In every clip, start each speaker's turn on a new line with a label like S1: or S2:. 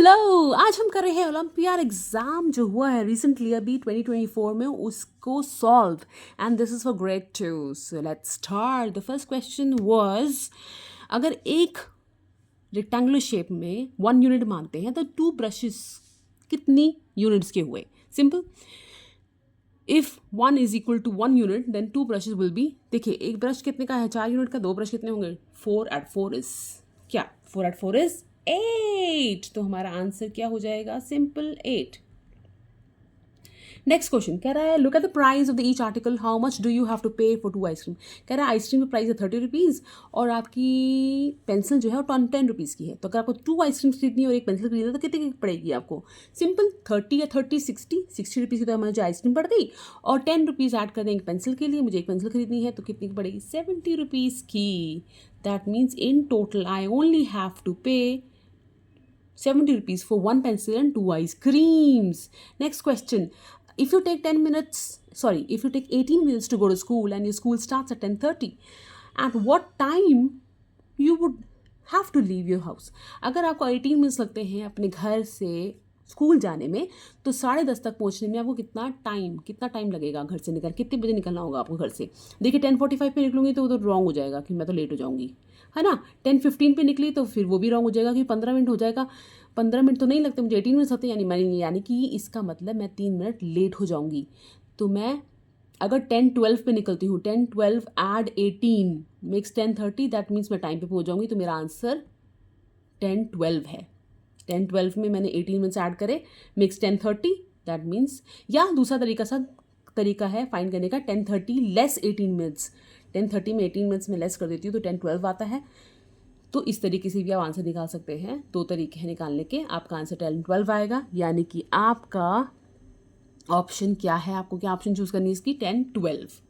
S1: Hello, आज हम कर रहे हैं ओलंपियाड एग्जाम जो हुआ है रिसेंटली अभी 2024 में, उसको solve and this is for grade 2. So let's start. The first question was, अगर एक रेक्टेंगुलर शेप में 1 यूनिट मानते हैं तो 2 ब्रशेस कितनी यूनिट्स के हुए? Simple. If 1 is equal to 1 unit then 2 brushes will be. देखिए, एक ब्रश कितने का है? 4 यूनिट का. 2 ब्रश कितने होंगे? 4 एट 4 इज क्या? 4 एट 4 इज 8. तो हमारा आंसर क्या हो जाएगा? सिंपल 8. नेक्स्ट क्वेश्चन कह रहा है, look at the price of the each article, how much do you have to pay for 2 ice cream. कह रहा है आइसक्रीम का प्राइस है 30 रुपीज़ और आपकी पेंसिल जो है वो 10 रुपीज़ की है. तो अगर आपको 2 आइसक्रीम खरीदनी है और एक पेंसिल खरीदना है तो कितने की पड़ेगी आपको? सिंपल. 30 या 30 60 रुपीज़ की तो हमारी जो आइसक्रीम पड़ गई और 10 रुपीज़ ऐड कर देंगे पेंसिल के लिए. मुझे एक पेंसिल खरीदनी है तो कितनी की पड़ेगी? 70 रुपीज़ की. That means in total I only have to pay 70 rupees for 1 pencil and 2 ice creams. Next question. If you take 18 minutes to go to school and your school starts at 10:30, at what time you would have to leave your house? अगर आपको 18 minutes लगते हैं अपने घर से school जाने में तो 10:30 तक पहुंचने में आपको कितना टाइम लगेगा घर से निकल? कितने बजे निकलना होगा आपको घर से? देखिए 10:45 पे निकलूंगी तो वो तो रॉन्ग हो जाएगा कि मैं तो लेट हो जाऊंगी, है ना. 10:15 पे निकली तो फिर वो भी रॉन्ग हो जाएगा कि 15 मिनट हो जाएगा. 15 मिनट तो नहीं लगते मुझे, 18 मिनट्स लगते हैं. यानी कि इसका मतलब मैं 3 मिनट लेट हो जाऊंगी. तो मैं अगर 10:12 पे निकलती हूँ, 10:12 ऐड 18 मेक्स 10:30, दैट मीन्स मैं टाइम पे पहुँच जाऊंगी. तो मेरा आंसर 10:12 है. 10:12 में मैंने 18 मिनट्स ऐड करे, मेक्स 10:30, दैट मीन्स. या दूसरा तरीका है फाइंड करने का, 10:30 लेस 18 मिनट्स. 10:30 में 18 मिनट्स में लेस कर देती हूँ तो 10:12 आता है. तो इस तरीके से भी आप आंसर निकाल सकते हैं. 2 तरीके हैं निकालने के. आपका आंसर 10:12 आएगा, यानी कि आपका ऑप्शन क्या है? आपको क्या ऑप्शन चूज करनी है इसकी? 10:12.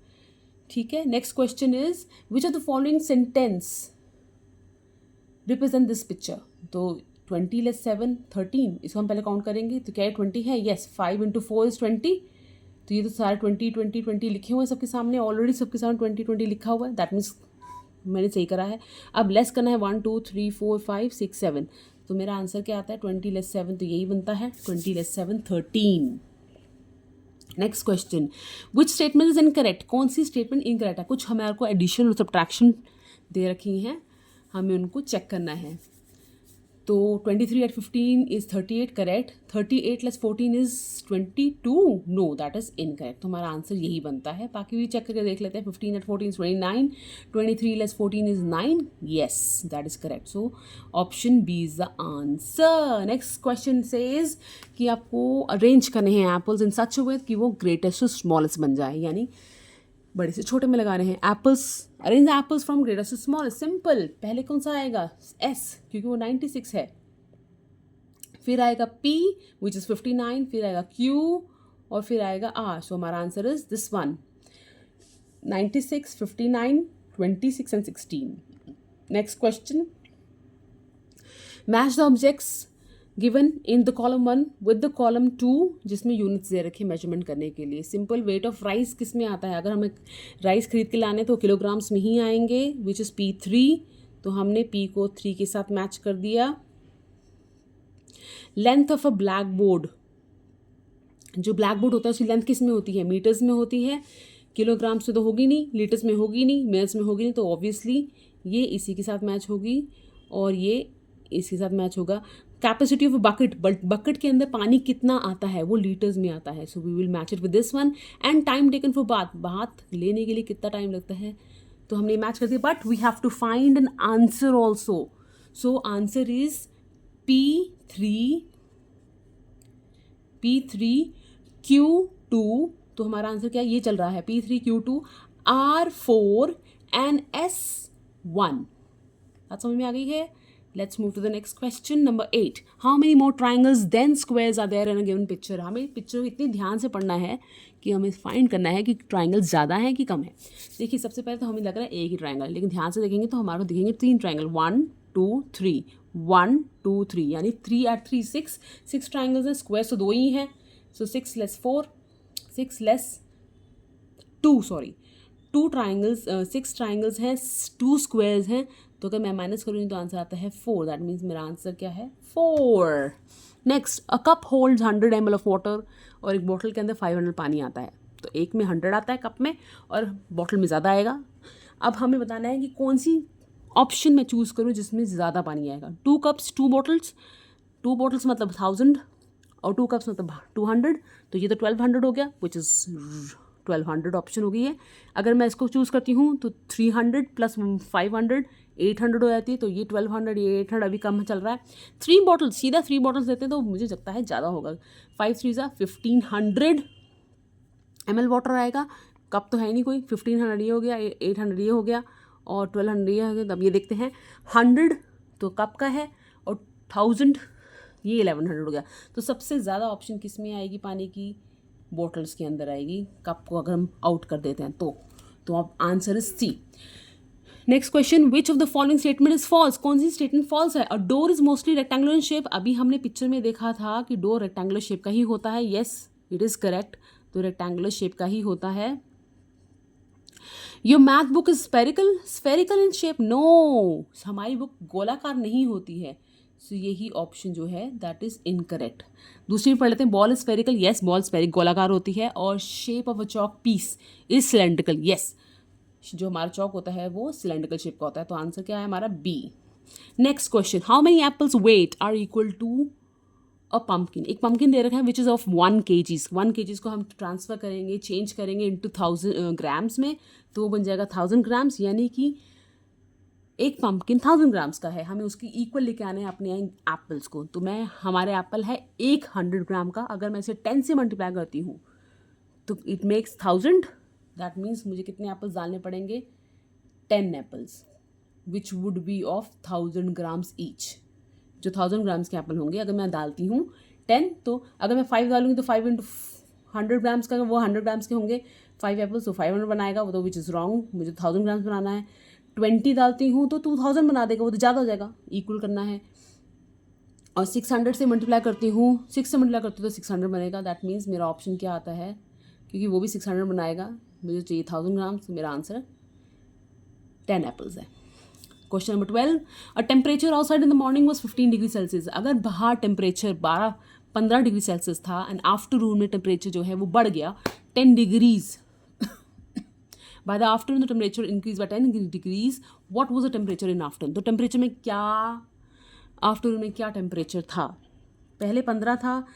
S1: ठीक है. Next question is, which are the following sentence represent this picture. तो 20 लेस 7 13, इसको हम पहले काउंट करेंगे. तो क्या 20 है? येस. 5 × 4 इज 20. तो ये तो सारे 20 लिखे हुए हैं सबके सामने. ऑलरेडी सबके सामने 20 लिखा हुआ है. दैट मीन्स मैंने सही करा है. अब लेस करना है 1 2 3 4 5 6 7. तो मेरा आंसर क्या आता है? 20 लेस 7, तो यही बनता है. 20 less 7 13. Next question, which statement is incorrect. कौन सी स्टेटमेंट इनकरेक्ट है? कुछ हमारे को एडिशन और सब्ट्रैक्शन दे रखी हैं, हमें उनको चेक करना है. तो 23 add 15 is 38, correct. 38 less 14 is 22, no that is incorrect. तो हमारा आंसर यही बनता है. बाकी भी चेक करके देख लेते हैं. 15 add 14 is 29, 23 less 14 is 9, yes that is correct. So option B is the answer. Next question says कि आपको अरेंज करने हैं एप्पल्स इन सच अ वे कि वो ग्रेटेस्ट टू स्मॉलेस्ट बन जाए, यानी बड़े से छोटे में लगा रहे हैं. Apples, arrange apples from greatest to smallest. Simple. पहले कौन सा आएगा? एस, क्योंकि वो 96 है. फिर आएगा पी विच इज 59, फिर आएगा क्यू और फिर आएगा आर. सो हमारा answer is this one, 96, 59, 26 and 16. Next question, match the objects given in the column 1 with the column 2 जिसमें यूनिट्स दे रखे मेजरमेंट करने के लिए. सिंपल. वेट ऑफ राइस किस में आता है? अगर हमें राइस खरीद के लाने तो किलोग्राम्स में ही आएंगे, विच इज़ P3. तो हमने P को 3 के साथ मैच कर दिया. Length of a black board, जो ब्लैक बोर्ड होता है उसकी लेंथ किस में होती है? मीटर्स में होती है. किलोग्राम्स में तो होगी नहीं, लीटर्स में होगी नहीं, मिनट्स में होगी नहीं. तो ऑब्वियसली ये इसी के साथ मैच होगी और ये इसके साथ मैच होगा. कैपेसिटी ऑफ बकेट, बकेट के अंदर पानी कितना आता है वो लीटर्स में आता है. So we will match it with this one. And time taken for bath लेने के लिए कितना टाइम लगता है तो हमने मैच कर दिया. But we have to find an answer also. So answer is P3Q2. तो हमारा आंसर क्या ये चल रहा है? P3Q2 R4 and S1. बात समझ में आ गई है? Let's move to the next question. Number 8. How many more triangles than squares are there in a given picture? हमें पिक्चर इतनी ध्यान से पढ़ना है कि हमें फाइंड करना है कि ट्राइंगल्स ज़्यादा हैं कि कम है. देखिए सबसे पहले तो हमें लग रहा है एक ही ट्राइंगल, लेकिन ध्यान से देखेंगे तो हमारे को दिखेंगे 3 ट्राइंगल. 1 2 3, 1 2 3, यानी 3 8 3 6 ट्राइंगल्स हैं. स्क्वायर तो 2 ही हैं. सो 6 लेस 4, 6 लेस 2 ट्राइंगल्स, 6 ट्राइंगल्स हैं, 2 स्क्वायर्स हैं. तो अगर मैं माइनस करूँगी तो आंसर आता है 4, दैट मीन्स मेरा आंसर क्या है 4। Next, a cup holds 100 ml of water और एक बॉटल के अंदर 500 पानी आता है। तो एक में 100 आता है कप में और बॉटल में ज़्यादा आएगा। अब हमें बताना है कि कौन सी ऑप्शन मैं चूज़ करूँ जिसमें ज़्यादा पानी आएगा। 2 कप्स 2 बॉटल्स, 2 बॉटल्स मतलब 1000 और 2 कप्स मतलब 200, तो ये तो 1200 हो गया, विच इज़ 1200 ऑप्शन हो गई है। अगर मैं इसको चूज़ करती हूँ तो 300 प्लस 500 800 हो जाती है, तो ये 1200 ये 800 अभी कम चल रहा है। 3 बॉटल्स, सीधा 3 बॉटल्स देते हैं तो मुझे लगता है ज़्यादा होगा। 5 3 1500 ml वाटर आएगा। कप तो है नहीं कोई, 1500 ये हो गया, 800 ये हो गया और 1200 ये हो गया। तब ये देखते हैं 100 तो कप का है और 1000 ये 1100 हो गया। तो सबसे ज़्यादा ऑप्शन किस में आएगी पानी की? बॉटल्स के अंदर आएगी। कप को अगर हम आउट कर देते हैं तो अब answer is C. Next question, which of the following statement is false? कौन सी स्टेटमेंट फॉल्स है? A door is mostly rectangular in shape. अभी हमने पिक्चर में देखा था कि डोर रेक्टेंगुलर शेप का ही होता है। येस, इट इज़ करेक्ट, तो रेक्टेंगुलर शेप का ही होता है। Your math book is spherical in shape. No, हमारी बुक गोलाकार नहीं होती है, सो यही ऑप्शन जो है दैट इज इनकरेक्ट। दूसरी पढ़ लेते हैं, ball is spherical. Yes, ball spheric गोलाकार होती है और shape of a chalk piece is cylindrical. Yes, जो हमारा चॉक होता है वो सिलेंड्रिकल शेप का होता है, तो आंसर क्या है हमारा B. Next question, how many apples weight are equal to a pumpkin. एक पम्पकिन दे रखा है which is of 1 kg। 1 kg को हम ट्रांसफ़र करेंगे, चेंज करेंगे इनटू 1000 ग्राम्स में, तो वो बन जाएगा 1000 ग्राम्स, यानी कि एक पम्पकिन 1000 ग्राम्स का है। हमें उसकी इक्वल लेके आने हैं अपने एप्पल्स को। तो मैं, हमारे एप्पल है 100 ग्राम का, अगर मैं इसे 10 से मल्टीप्लाई करती हूँ तो इट मेक्स 1000। दैट मीन्स मुझे कितने एप्पल्स डालने पड़ेंगे? 10 apples which would be of 1000 grams each. जो 1000 ग्राम्स के एप्पल होंगे, अगर मैं डालती हूँ 10, तो अगर मैं 5 डालूंगी तो 5 इंटू 100 ग्राम्स का, वो 100 ग्राम्स के होंगे 5 एप्पल्स, तो 500 बनाएगा वो, तो विच इज़ रॉन्ग। मुझे 1000 ग्राम्स बनाना है। 20 डालती हूँ तो 2000 बना देगा, वो तो ज़्यादा हो जाएगा, इक्वल करना है। और 600 से मल्टीप्लाई करती हूँ, 6 से मल्टीप्लाई करती हूँ तो 600 बनेगा। दैट मीन्स मेरा ऑप्शन क्या आता है, क्योंकि वो भी 600 बनाएगा, मुझे चाहिए 1000 ग्राम्स, मेरा आंसर 10 एप्पल्स है। Question number 12, a temperature outside in the morning was 15 degree Celsius. अगर बाहर टेम्परेचर 15 डिग्री सेल्सियस था एंड आफ्टरनून में टेम्परेचर जो है वो बढ़ गया 10 degrees. Bye the afternoon the temperature increase by 10 degrees, what was the temperature in afternoon? तो टेम्परेचर में क्या, आफ्टरनून में क्या टेम्परेचर था? पहले 15 था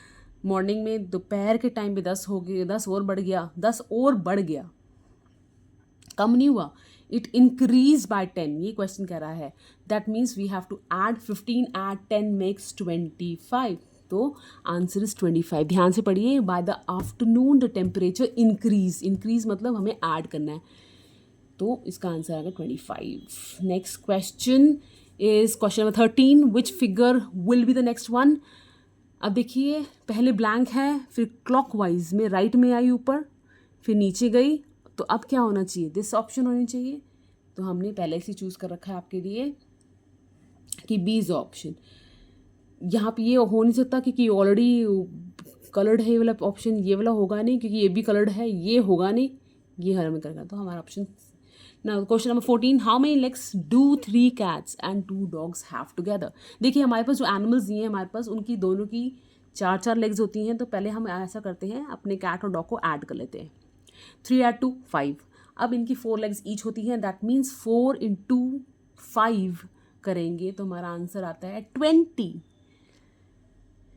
S1: मॉर्निंग में, दोपहर के टाइम पे 10 हो गया, 10 और बढ़ गया, 10 और बढ़ गया, कम नहीं हुआ, इट इंक्रीज बाय 10। ये क्वेश्चन कह रहा है। That means we have to add 15 add 10 makes 25, तो आंसर इज 25। ध्यान से पढ़िए, by the afternoon the temperature increase मतलब हमें ऐड करना है, तो इसका आंसर आएगा 25। Next question is question number 13, which figure will be the next one. अब देखिए, पहले ब्लैंक है, फिर क्लॉकवाइज में राइट में आई ऊपर, फिर नीचे गई, तो अब क्या होना चाहिए? दिस ऑप्शन होनी चाहिए। तो हमने पहले से चूज़ कर रखा है आपके लिए कि बी इज ऑप्शन। यहाँ पे ये हो नहीं सकता क्योंकि ऑलरेडी कलर्ड है ये वाला ऑप्शन, ये वाला होगा नहीं क्योंकि ये भी कलर्ड है, ये होगा नहीं, ये हमें करना। तो हमारा ऑप्शन ना। Question number 14, how many legs do 3 cats and 2 dogs have together. देखिए, हमारे पास जो एनिमल्स दिए हैं हमारे पास, उनकी दोनों की 4 लेग्स होती हैं। तो पहले हम ऐसा करते हैं, अपने कैट और डॉग को ऐड कर लेते हैं। 3 ऐड 2 5। अब इनकी 4 लेग्स ईच होती हैं, दैट मीन्स 4 इंटू 5 करेंगे तो हमारा आंसर आता है 20।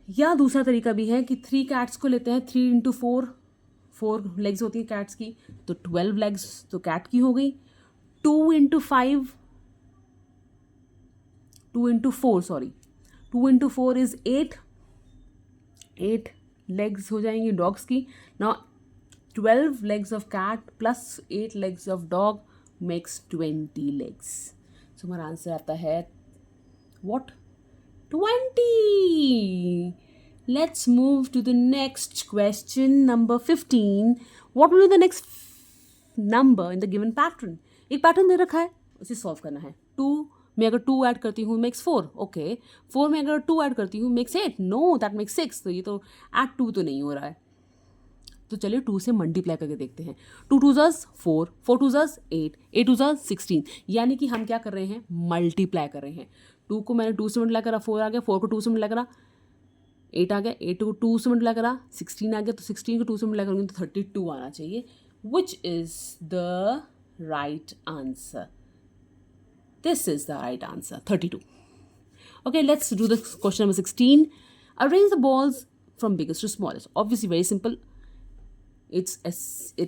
S1: या दूसरा तरीका भी है कि 3 कैट्स को लेते हैं, 3 इंटू 4 लेग्स होती हैं कैट्स की, तो 12 लेग्स तो कैट की हो गई। 2 इंटू 4 इज 8 लेग्स हो जाएंगी डॉग्स की। Now 12 legs of cat plus 8 legs of dog makes 20 legs. So हमारा आंसर आता है what? 20. Let's move to the next question, number 15. What will be the next number in the given pattern? एक pattern दे रखा है, उसे solve करना है। 2 में अगर 2 ऐड करती हूँ मेक्स 4, ओके। 4 में अगर 2 ऐड करती हूँ मेक्स 8, नो दैट मेक्स 6। तो ये तो ऐड 2 तो नहीं हो रहा है। तो चलिए 2 से मल्टीप्लाई करके देखते हैं। 2 2 ज़ास 4, 4 2 ज़ास 8, 8 2 ज़ास 16, यानी कि हम क्या कर रहे हैं, मल्टीप्लाई कर रहे हैं। 2 को मैंने 2 से मल्टीप्लाई करा, 4 आ गया, 4 को 2 से मल्टीप्लाई करा, 8 आ गया, 8 को 2 से मल्टीप्लाई करा, 16 आ गया, तो 16 को 2 से मल्टीप्लाई करूँगी तो 32 आना चाहिए, which is the right answer. This is the right answer, 32. Okay, let's do the question number 16. Arrange the balls from biggest to smallest. Obviously very simple. It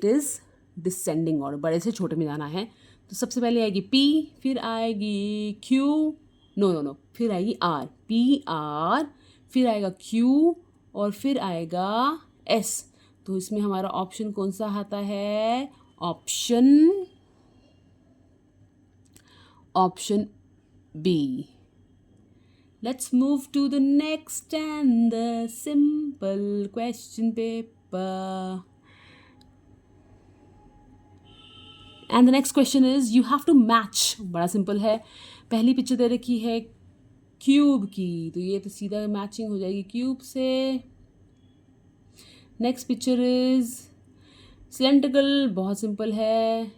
S1: is descending order. बड़े से छोटे में जाना है। तो सबसे पहले आएगी P, फिर आएगी Q, नो, फिर आएगी R, P R, फिर आएगा Q और फिर आएगा S। तो इसमें हमारा ऑप्शन कौन सा आता है, option B. Let's move to the next and the simple question paper. And the next question is you have to match. बड़ा सिंपल है। पहली पिक्चर दे रखी है क्यूब की, तो ये तो सीधा मैचिंग हो जाएगी क्यूब से। नेक्स्ट पिक्चर इज सिलेंड्रिकल, बहुत सिंपल है।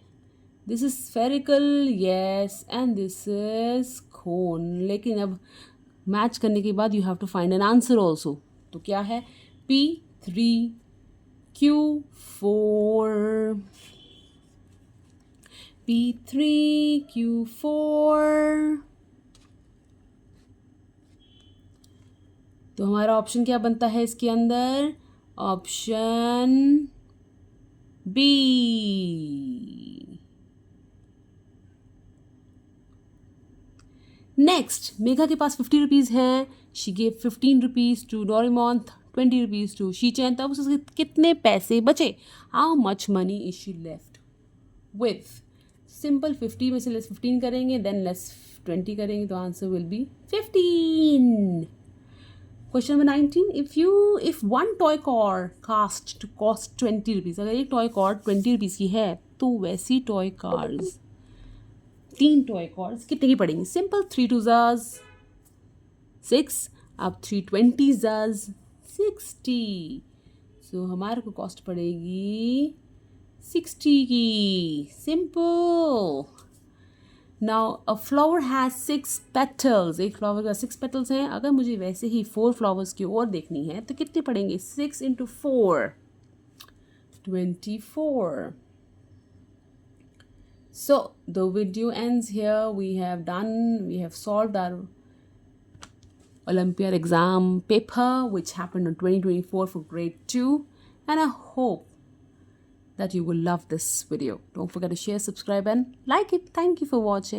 S1: This is spherical, yes, and this is cone. लेकिन अब मैच करने के बाद you have to find an answer also. तो क्या है, P3 Q4, P3 Q4। तो हमारा ऑप्शन क्या बनता है इसके अंदर, ऑप्शन B। नेक्स्ट, मेघा के पास 50 रुपीज़ हैं। She gave 15 rupees to Doraemon, 20 rupees to Shinchan. तब उसके कितने पैसे बचे, how much money is she left with. Simple, 50 में से लेस 15 करेंगे, देन लेस 20 करेंगे, तो answer will be 15. Question number 19. If one toy car cost 20 rupees, अगर एक टॉय कार 20 रुपीज़ की है तो वैसी टॉय कार्स, 3 टॉय कार्स कितने की पड़ेंगी। सिंपल, 3 2 ज़ास 6, अब 3 20 ज़ास 60, सो हमारे को कॉस्ट पड़ेगी 60 की। Simple. Now a flower has 6 petals, एक फ्लावर का 6 पेटल्स हैं। अगर मुझे वैसे ही 4 फ्लावर्स की और देखनी है तो कितने पड़ेंगे, 6 × 4 24. So the video ends here. We have solved our Olympiad exam paper which happened in 2024 for grade 2, and I hope that you will love this video. Don't forget to share, subscribe and like it. Thank you for watching.